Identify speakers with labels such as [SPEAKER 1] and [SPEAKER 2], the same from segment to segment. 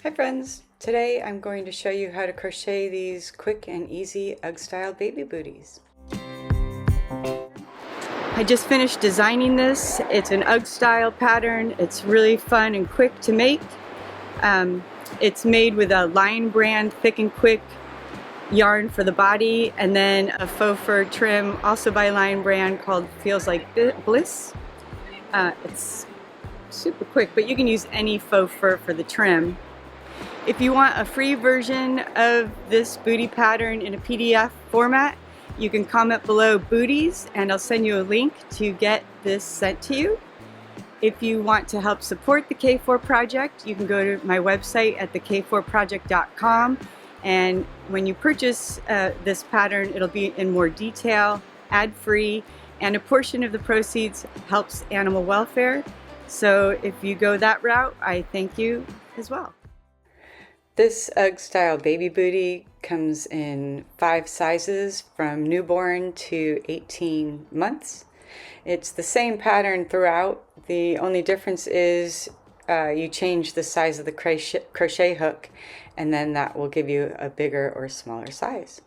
[SPEAKER 1] Hi friends! Today I'm going to show you how to crochet these quick and easy UGG-Style baby booties. I just finished designing this. It's an UGG-Style pattern. It's really fun and quick to make. It's made with a Lion brand thick and quick yarn for the body, and then a faux fur trim also by Lion brand called Feels Like Bliss. It's super quick, but you can use any faux fur for the trim. If you want a free version of this booty pattern in a PDF format, you can comment below Booties and I'll send you a link to get this sent to you. If you want to help support the K4 project, you can go to my website at thek4project.com, and when you purchase this pattern, it'll be in more detail, ad-free, and a portion of the proceeds helps animal welfare. So if you go that route, I thank you as well. This UGG-Style baby booty comes in 5 sizes from newborn to 18 months. It's the same pattern throughout. The only difference is you change the size of the crochet hook, and then that will give you a bigger or smaller size.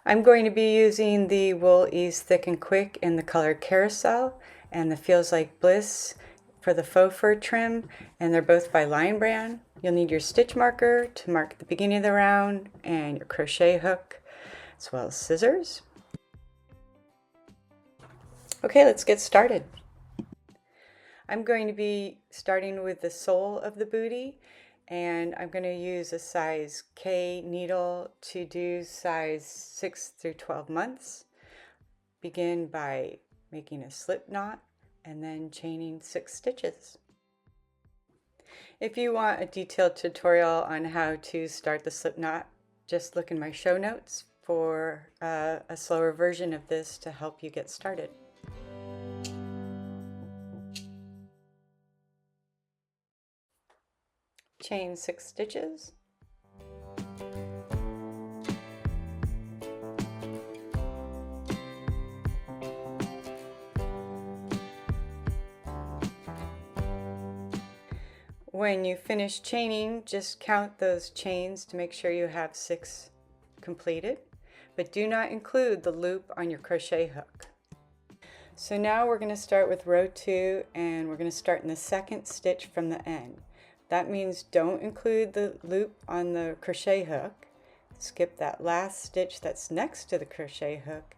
[SPEAKER 1] I'm going to be using the Wool Ease Thick and Quick in the color Carousel and the Feels Like Bliss for the faux fur trim, and they're both by Lion brand. You'll need your stitch marker to mark the beginning of the round and your crochet hook, as well as scissors. Okay, let's get started. I'm going to be starting with the sole of the booty, and I'm going to use a size K needle to do size 6 through 12 months. Begin by making a slip knot and then chaining 6 stitches. If you want a detailed tutorial on how to start the slip knot, just look in my show notes for a slower version of this to help you get started. Chain 6 stitches. When you finish chaining, just count those chains to make sure you have 6 completed, but do not include the loop on your crochet hook. So now we're going to start with row 2, and we're going to start in the 2nd stitch from the end. That means don't include the loop on the crochet hook. Skip that last stitch that's next to the crochet hook,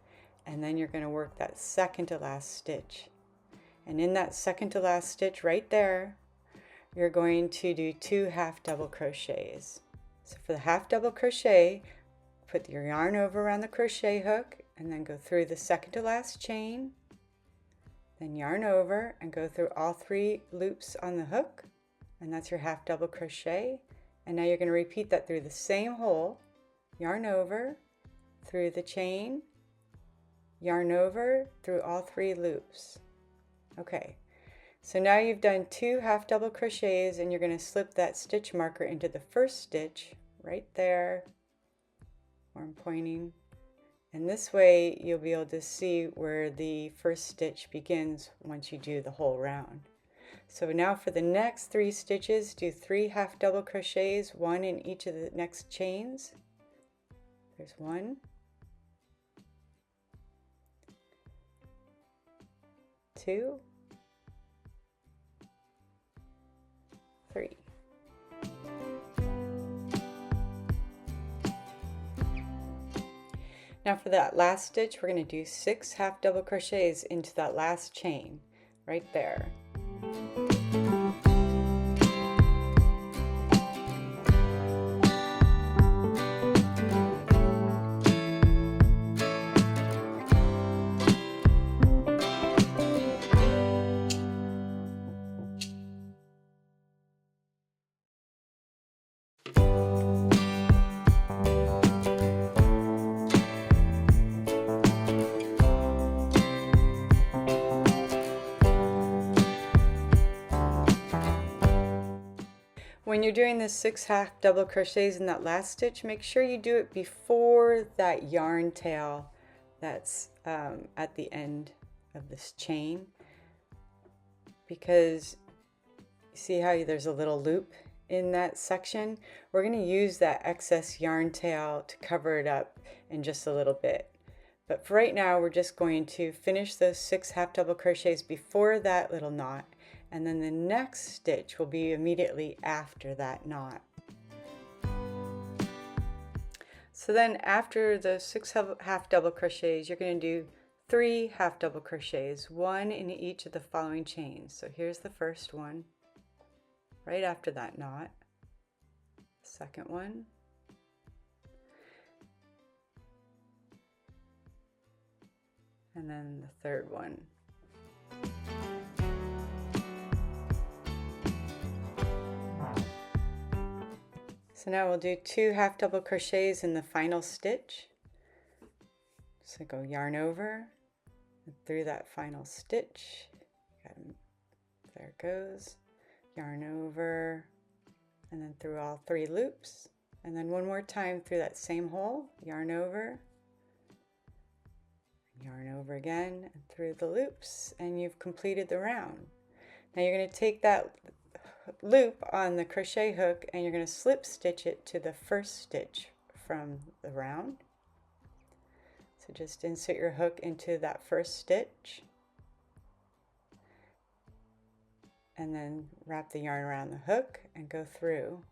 [SPEAKER 1] and then you're going to work that second to last stitch. And in that second to last stitch right there, you're going to do 2 half double crochets. So for the half double crochet, put your yarn over around the crochet hook and then go through the second to last chain, then yarn over and go through all 3 loops on the hook, and that's your half double crochet. And now you're going to repeat that through the same hole, yarn over, through the chain, yarn over, through all 3 loops. Okay. So now you've done 2 half double crochets, and you're going to slip that stitch marker into the first stitch right there where I'm pointing, and this way you'll be able to see where the first stitch begins once you do the whole round. So now for the next 3 stitches, do 3 half double crochets, 1 in each of the next chains. There's 1, 2, 3. Now for that last stitch, we're going to do 6 half double crochets into that last chain right there. When you're doing the 6 half double crochets in that last stitch, make sure you do it before that yarn tail that's at the end of this chain, because you see how there's a little loop in that section, we're going to use that excess yarn tail to cover it up in just a little bit. But for right now, we're just going to finish those 6 half double crochets before that little knot, and then the next stitch will be immediately after that knot. So then after the 6 half double crochets, you're going to do 3 half double crochets, 1 in each of the following chains. So here's the first one, right after that knot, second one, and then the third one. So now we'll do 2 half double crochets in the final stitch. So go yarn over and through that final stitch. There it goes. Yarn over and then through all 3 loops, and then one more time through that same hole, yarn over again and through the loops, and you've completed the round. Now you're going to take that loop on the crochet hook and you're going to slip stitch it to the first stitch from the round. So just insert your hook into that first stitch and then wrap the yarn around the hook and go through,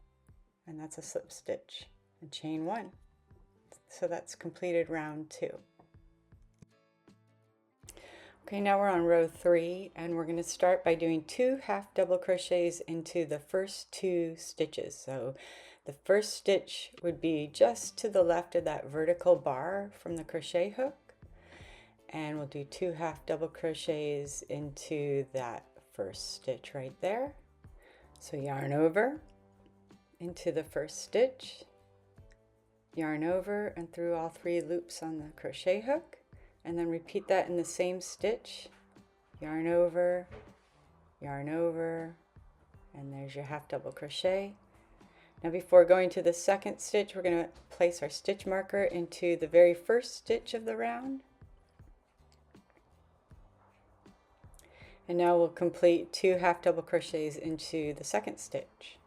[SPEAKER 1] and that's a slip stitch and chain 1. So that's completed round 2. Okay, now we're on row 3, and we're going to start by doing 2 half double crochets into the first 2 stitches. So the first stitch would be just to the left of that vertical bar from the crochet hook, and we'll do 2 half double crochets into that first stitch right there. So yarn over into the first stitch, yarn over and through all 3 loops on the crochet hook, and then repeat that in the same stitch, yarn over, and there's your half double crochet. Now before going to the second stitch, we're going to place our stitch marker into the very first stitch of the round. And now we'll complete 2 half double crochets into the second stitch.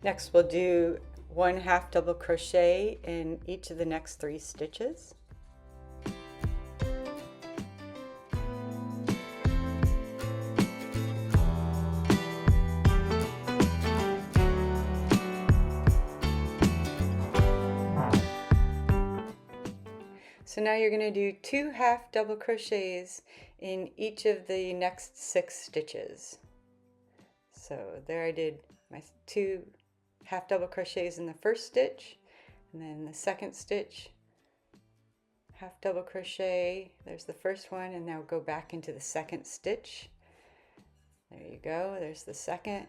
[SPEAKER 1] Next we'll do 1 half double crochet in each of the next 3 stitches. So now you're going to do 2 half double crochets in each of the next 6 stitches. So there I did my 2 half double crochets in the first stitch, and then the second stitch, half double crochet, there's the first one, and now go back into the second stitch. There you go, there's the second.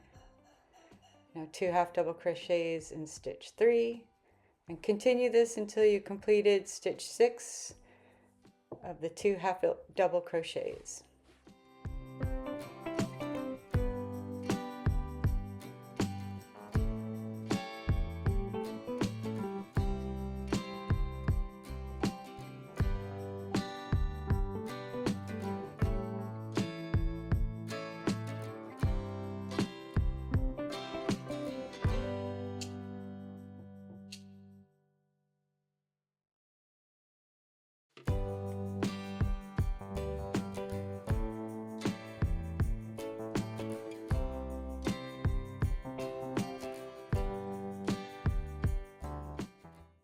[SPEAKER 1] Now 2 half double crochets in stitch 3, and continue this until you completed stitch 6 of the 2 half double crochets.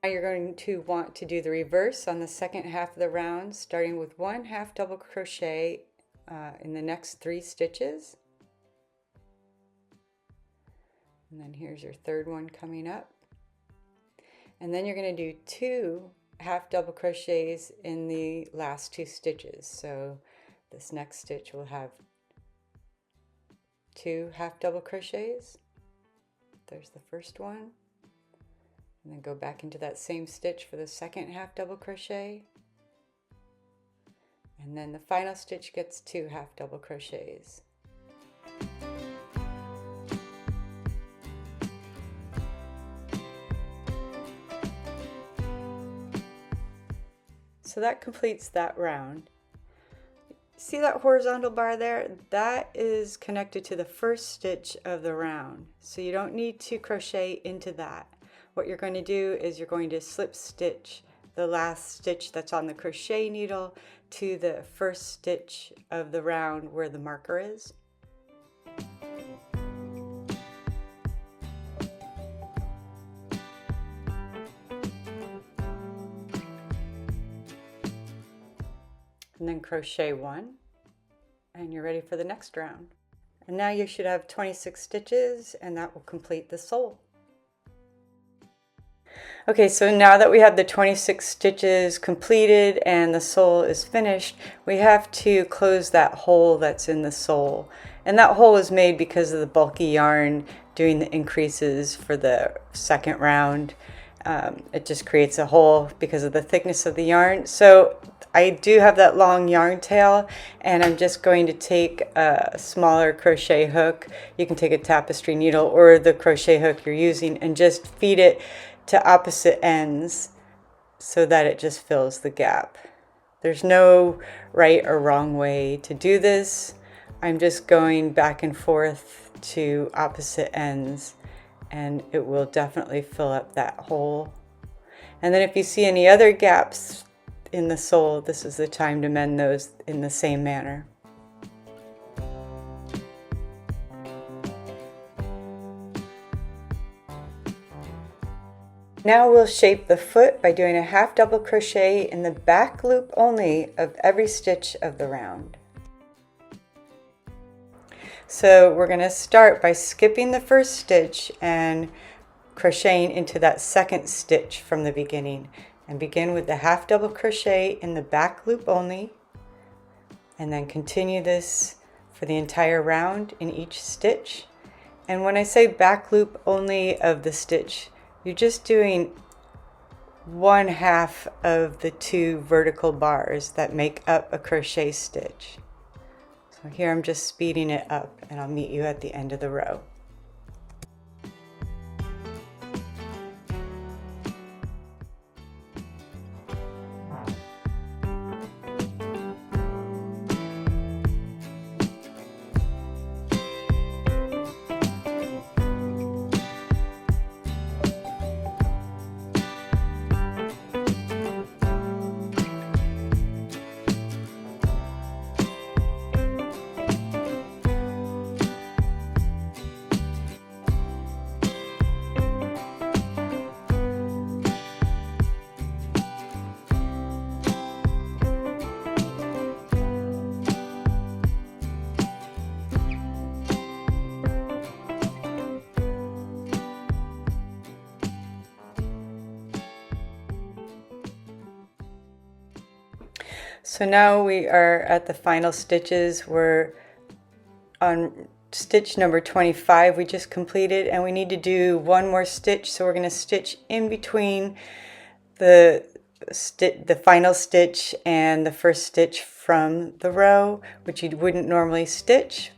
[SPEAKER 1] Now you're going to want to do the reverse on the second half of the round, starting with 1 half double crochet in the next 3 stitches. And then here's your third one coming up. And then you're going to do 2 half double crochets in the last 2 stitches. So this next stitch will have 2 half double crochets. There's the first one. And then go back into that same stitch for the second half double crochet, and then the final stitch gets 2 half double crochets. So that completes that round. See that horizontal bar there? That is connected to the first stitch of the round. So you don't need to crochet into that. What you're going to do is you're going to slip stitch the last stitch that's on the crochet needle to the first stitch of the round where the marker is. And then crochet one, and you're ready for the next round. And now you should have 26 stitches, and that will complete the sole. Okay, so now that we have the 26 stitches completed and the sole is finished, we have to close that hole that's in the sole. And that hole is made because of the bulky yarn doing the increases for the second round. It just creates a hole because of the thickness of the yarn. So I do have that long yarn tail, and I'm just going to take a smaller crochet hook. You can take a tapestry needle or the crochet hook you're using and just feed it to opposite ends so that it just fills the gap. There's no right or wrong way to do this. I'm just going back and forth to opposite ends, and it will definitely fill up that hole. And then if you see any other gaps in the sole, this is the time to mend those in the same manner. Now we'll shape the foot by doing a half double crochet in the back loop only of every stitch of the round. So we're going to start by skipping the first stitch and crocheting into that second stitch from the beginning, and begin with the half double crochet in the back loop only, and then continue this for the entire round in each stitch. And when I say back loop only of the stitch, you're just doing 1/2 of the 2 vertical bars that make up a crochet stitch. So here I'm just speeding it up, and I'll meet you at the end of the row. So now we are at the final stitches. We're on stitch number 25 we just completed, and we need to do one more stitch. So we're going to stitch in between the final stitch and the first stitch from the row, which you wouldn't normally stitch,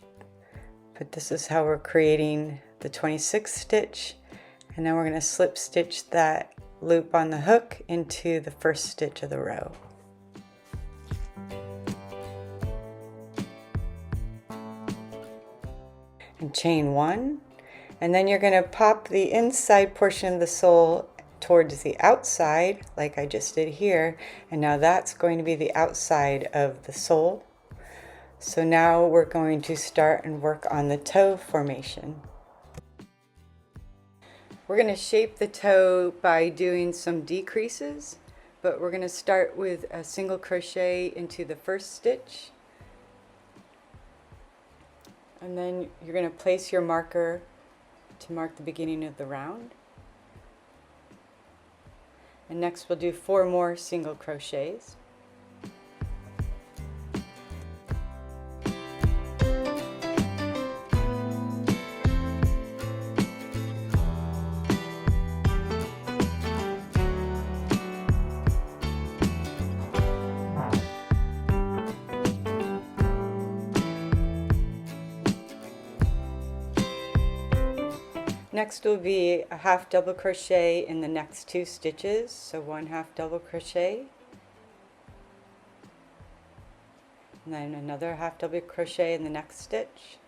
[SPEAKER 1] but this is how we're creating the 26th stitch. And then we're going to slip stitch that loop on the hook into the first stitch of the row. And chain 1, and then you're going to pop the inside portion of the sole towards the outside like I just did here, and now that's going to be the outside of the sole. So now we're going to start and work on the toe formation. We're going to shape the toe by doing some decreases, but we're going to start with a single crochet into the first stitch. And then you're going to place your marker to mark the beginning of the round. And next we'll do 4 more single crochets. Next will be a half double crochet in the next 2 stitches, so 1 half double crochet, and then another half double crochet in the next stitch.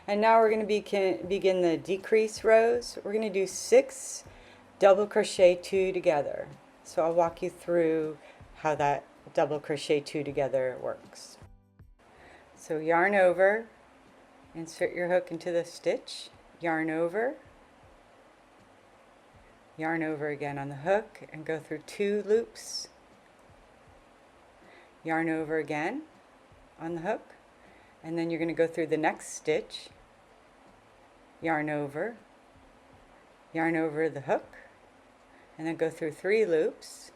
[SPEAKER 1] And now we're going to begin the decrease rows. We're going to do 6 double crochet 2 together. So I'll walk you through how that double crochet 2 together works. So yarn over, insert your hook into the stitch, yarn over again on the hook, and go through 2 loops, yarn over again on the hook, and then you're going to go through the next stitch, yarn over the hook, and then go through 3 loops,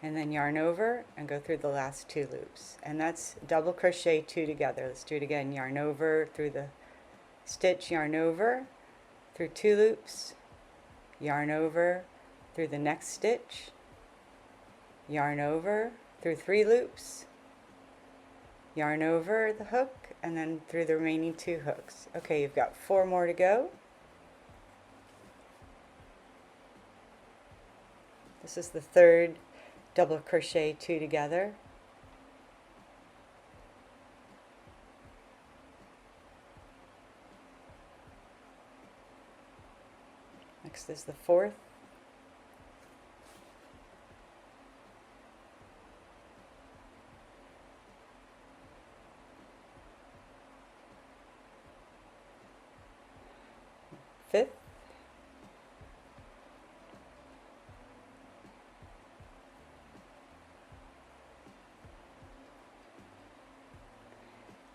[SPEAKER 1] and then yarn over and go through the last 2 loops. And that's double crochet 2 together. Let's do it again. Yarn over through the stitch, yarn over through 2 loops, yarn over through the next stitch, yarn over through 3 loops, yarn over the hook, and then through the remaining 2 hooks. Okay, you've got 4 more to go. This is the 3rd double crochet 2 together. Next is the 4th. Fifth.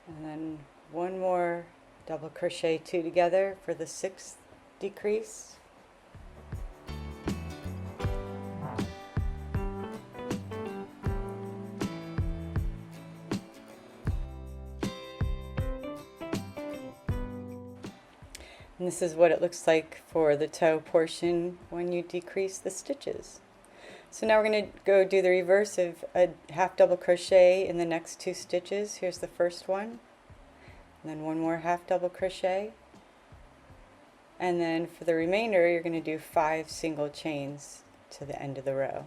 [SPEAKER 1] And then 1 more double crochet 2 together for the 6th decrease. And this is what it looks like for the toe portion when you decrease the stitches. So now we're going to go do the reverse of a half double crochet in the next 2 stitches. Here's the first one, and then 1 more half double crochet, and then for the remainder you're going to do 5 single chains to the end of the row.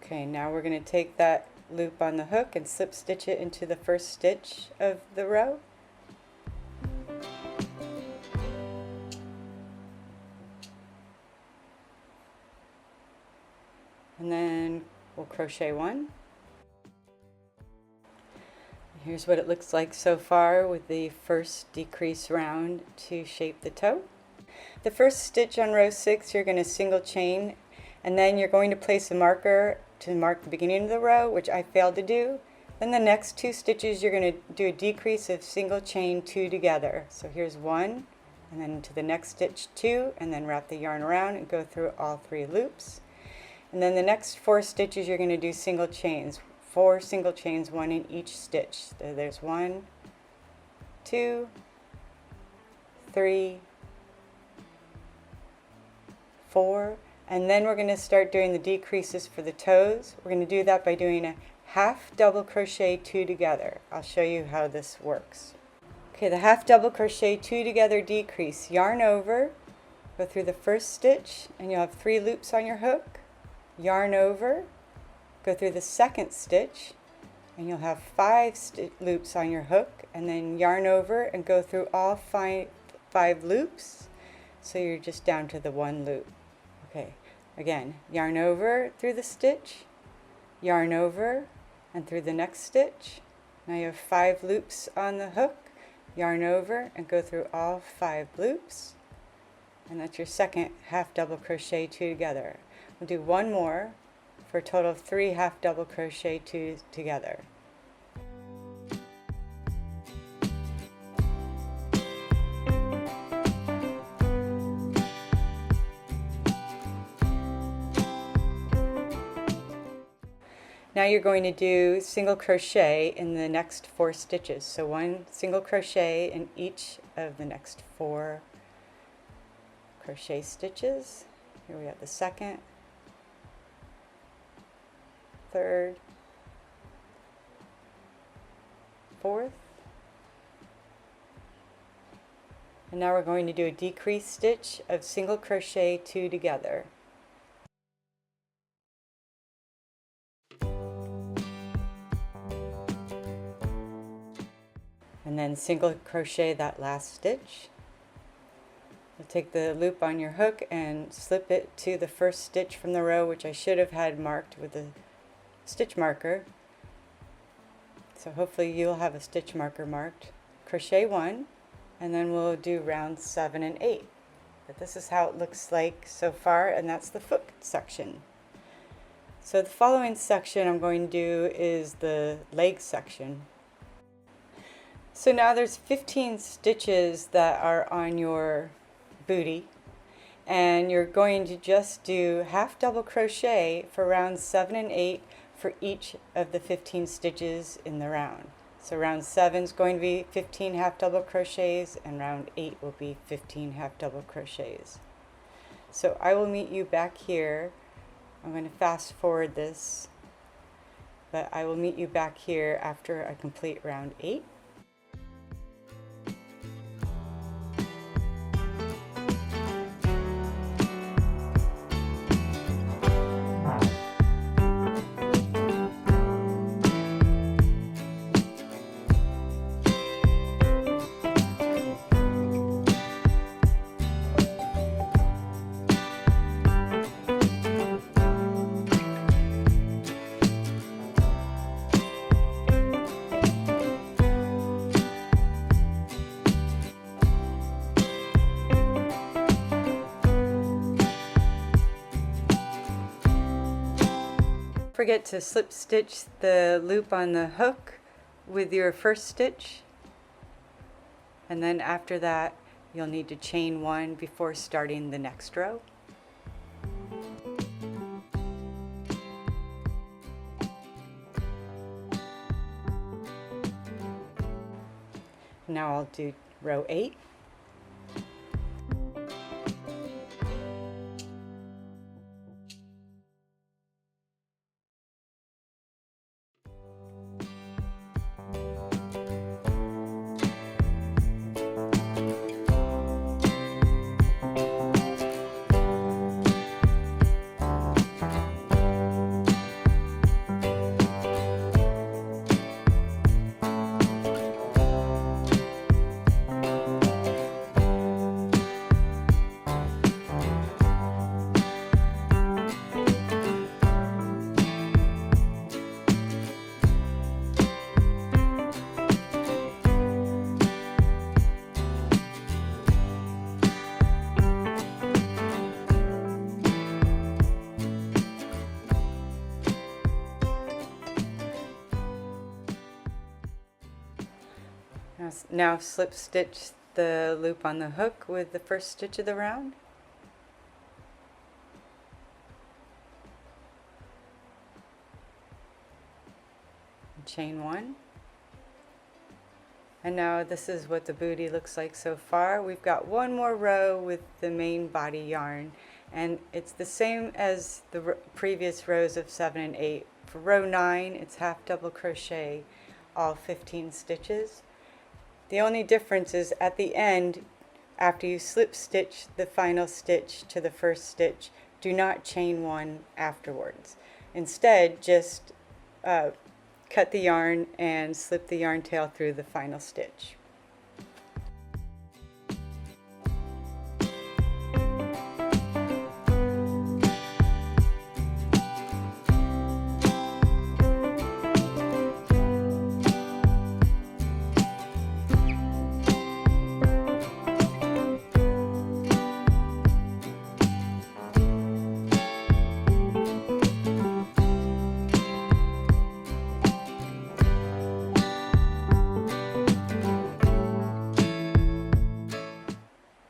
[SPEAKER 1] Okay, now we're going to take that loop on the hook and slip stitch it into the first stitch of the row. And then we'll crochet 1. Here's what it looks like so far with the first decrease round to shape the toe. The first stitch on row 6 you're going to single chain, and then you're going to place a marker to mark the beginning of the row, which I failed to do. Then the next 2 stitches you're going to do a decrease of single chain 2 together. So here's 1, and then to the next stitch 2, and then wrap the yarn around and go through all 3 loops. And then the next 4 stitches you're going to do single chains, 4 single chains, 1 in each stitch. So there's 1, 2, 3, 4, and then we're going to start doing the decreases for the toes. We're going to do that by doing a half double crochet 2 together. I'll show you how this works. Okay, the half double crochet 2 together decrease. Yarn over, go through the first stitch, and you'll have 3 loops on your hook. Yarn over, go through the second stitch, and you'll have 5 loops on your hook, and then yarn over and go through all 5 loops, so you're just down to the 1 loop. Okay, again, yarn over through the stitch, yarn over and through the next stitch. Now you have 5 loops on the hook, yarn over and go through all 5 loops, and that's your second half double crochet 2 together. We'll do 1 more for a total of 3 half double crochet 2 together. Now you're going to do single crochet in the next 4 stitches. So 1 single crochet in each of the next 4 crochet stitches. Here we have the second, third, fourth, and now we're going to do a decrease stitch of single crochet 2 together. And then single crochet that last stitch. You'll take the loop on your hook and slip it to the first stitch from the row, which I should have had marked with a stitch marker. So hopefully you'll have a stitch marker marked. Crochet 1, and then we'll do rounds 7 and 8. But this is how it looks like so far, and that's the foot section. So the following section I'm going to do is the leg section. So now there's 15 stitches that are on your booty, and you're going to just do half double crochet for rounds 7 and 8 for each of the 15 stitches in the round. So round 7 is going to be 15 half double crochets, and round 8 will be 15 half double crochets. So I will meet you back here. I'm going to fast forward this, but I will meet you back here after I complete round 8. Forget to slip stitch the loop on the hook with your first stitch, and then after that you'll need to chain 1 before starting the next row. Now I'll do row 8. Now slip stitch the loop on the hook with the first stitch of the round. Chain 1. And now this is what the booty looks like so far. We've got one more row with the main body yarn, and it's the same as the previous rows of 7 and 8. For row 9 it's half double crochet all 15 stitches. The only difference is at the end, after you slip stitch the final stitch to the first stitch, do not chain 1 afterwards. Instead, just cut the yarn and slip the yarn tail through the final stitch.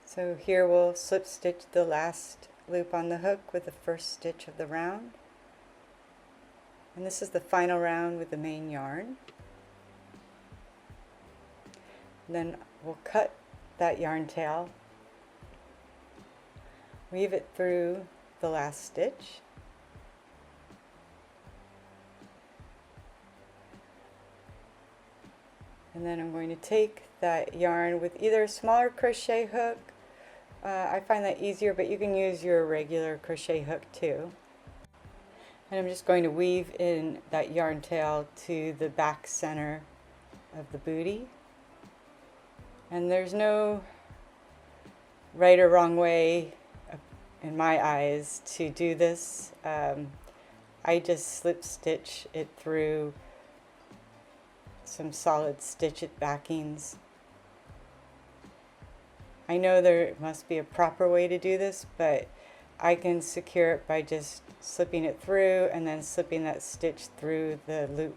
[SPEAKER 1] So here we'll slip stitch the last loop on the hook with the first stitch of the round. And this is the final round with the main yarn. And then we'll cut that yarn tail, weave it through the last stitch. And then I'm going to take that yarn with either a smaller crochet hook. I find that easier, but you can use your regular crochet hook too. And I'm just going to weave in that yarn tail to the back center of the booty. And there's no right or wrong way, in my eyes, to do this. I just slip stitch it through some solid stitch backings. I know there must be a proper way to do this, but I can secure it by just slipping it through and then slipping that stitch through the loop.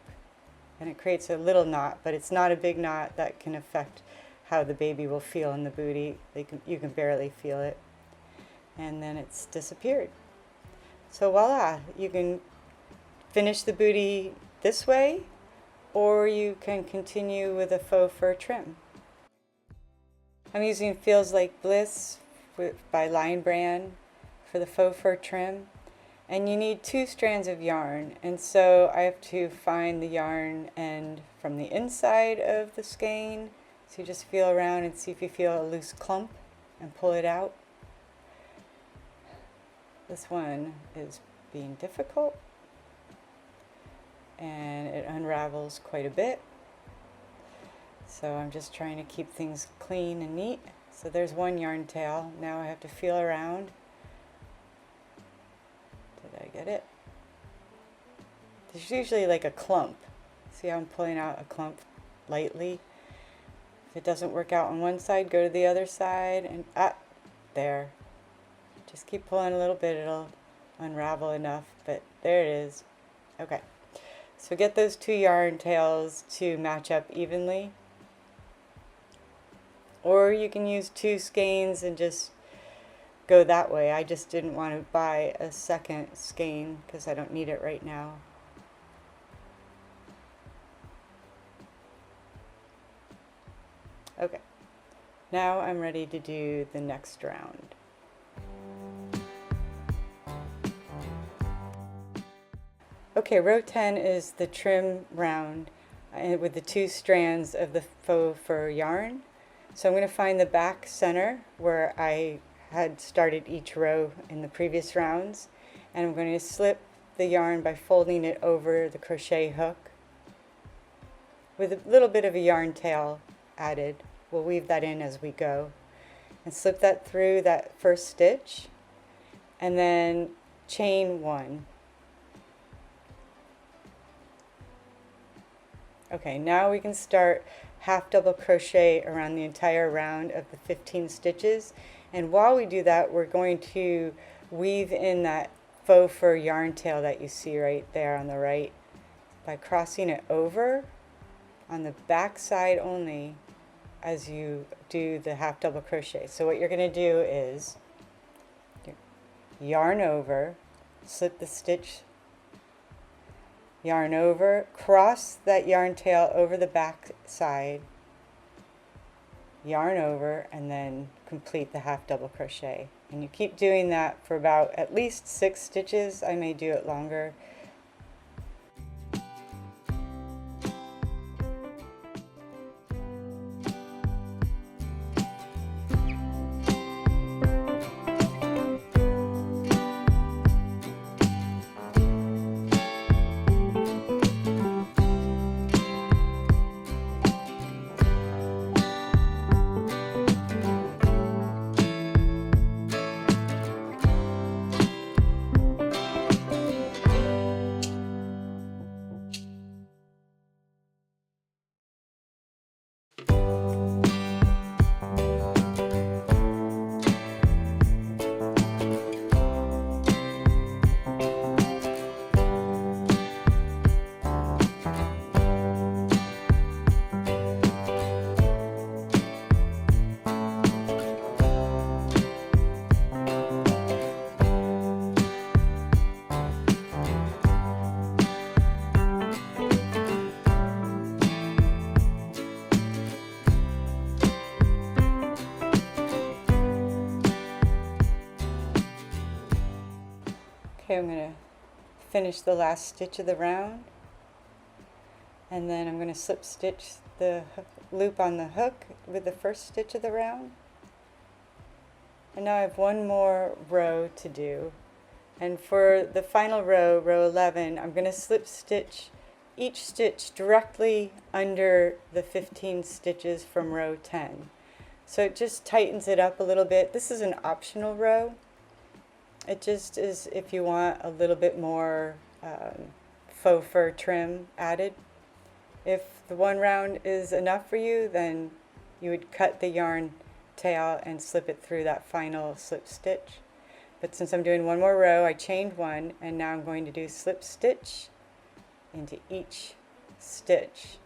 [SPEAKER 1] And it creates a little knot, but it's not a big knot that can affect how the baby will feel in the booty. You can barely feel it. And then it's disappeared. So voila, you can finish the booty this way, or you can continue with a faux fur trim. I'm using Feels Like Bliss by Line Brand for the faux fur trim. And you need 2 strands of yarn, and so I have to find the yarn end from the inside of the skein. So you just feel around and see if you feel a loose clump and pull it out. This one is being difficult and it unravels quite a bit. So I'm just trying to keep things clean and neat. So there's one yarn tail. Now I have to feel around. Did I get it? There's usually like a clump. See how I'm pulling out a clump lightly? If it doesn't work out on one side, go to the other side and there. Just keep pulling a little bit, it'll unravel enough, but there it is. Okay, so get those 2 yarn tails to match up evenly. Or you can use 2 skeins and just go that way. I just didn't want to buy a second skein because I don't need it right now. Okay, now I'm ready to do the next round. Okay, row 10 is the trim round with the 2 strands of the faux fur yarn. So I'm going to find the back center where I had started each row in the previous rounds, and I'm going to slip the yarn by folding it over the crochet hook with a little bit of a yarn tail added. We'll weave that in as we go, and slip that through that first stitch and then chain 1. Okay, now we can start half double crochet around the entire round of the 15 stitches, and while we do that we're going to weave in that faux fur yarn tail that you see right there on the right by crossing it over on the back side only as you do the half double crochet. So what you're going to do is yarn over, slip the stitch, yarn over, cross that yarn tail over the back side, yarn over, and then complete the half double crochet. And you keep doing that for about at least 6 stitches. I may do it longer. Okay, I'm going to finish the last stitch of the round, and then I'm going to slip stitch the loop on the hook with the first stitch of the round. And now I have one more row to do, and for the final row, row 11, I'm going to slip stitch each stitch directly under the 15 stitches from row 10. So it just tightens it up a little bit. This is an optional row. It just is if you want a little bit more faux fur trim added. If the one round is enough for you, then you would cut the yarn tail and slip it through that final slip stitch. But since I'm doing one more row, I chained one, and now I'm going to do slip stitch into each stitch.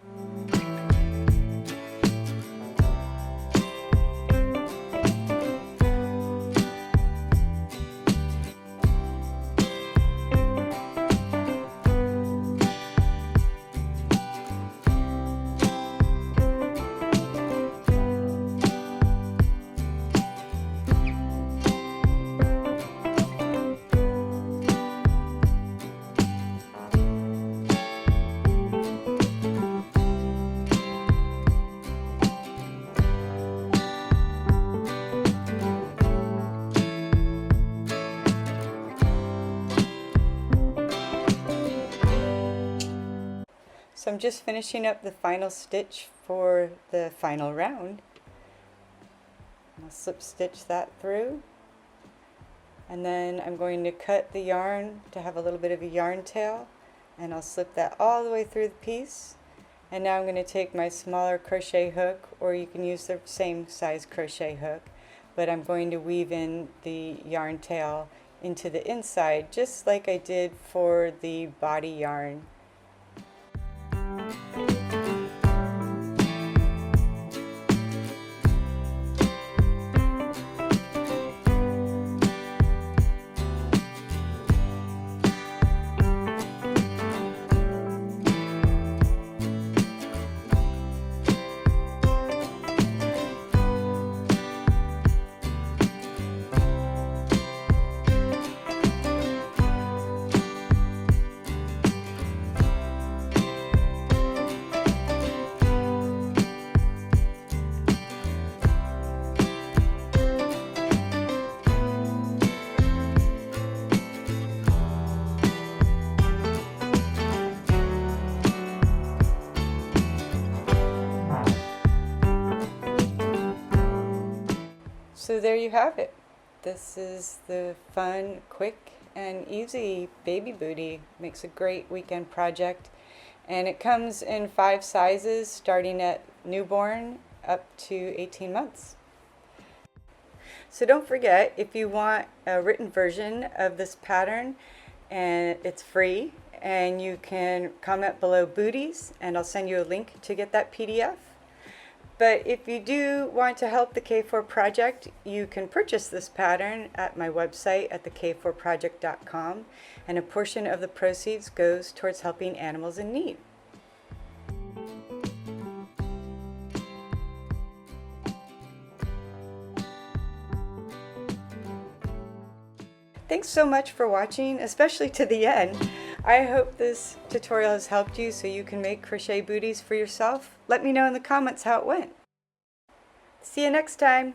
[SPEAKER 1] So I'm just finishing up the final stitch for the final round. I'll slip stitch that through, and then I'm going to cut the yarn to have a little bit of a yarn tail, and I'll slip that all the way through the piece. And now I'm going to take my smaller crochet hook, or you can use the same size crochet hook, but I'm going to weave in the yarn tail into the inside just like I did for the body yarn. So there you have it. This is the fun, quick, and easy baby booty. Makes a great weekend project. And it comes in 5 sizes, starting at newborn up to 18 months. So don't forget, if you want a written version of this pattern, and it's free, and you can comment below Booties, and I'll send you a link to get that PDF. But if you do want to help the K4 project, you can purchase this pattern at my website at thek4project.com, and a portion of the proceeds goes towards helping animals in need. Thanks so much for watching, especially to the end. I hope this tutorial has helped you so you can make crochet booties for yourself. Let me know in the comments how it went. See you next time.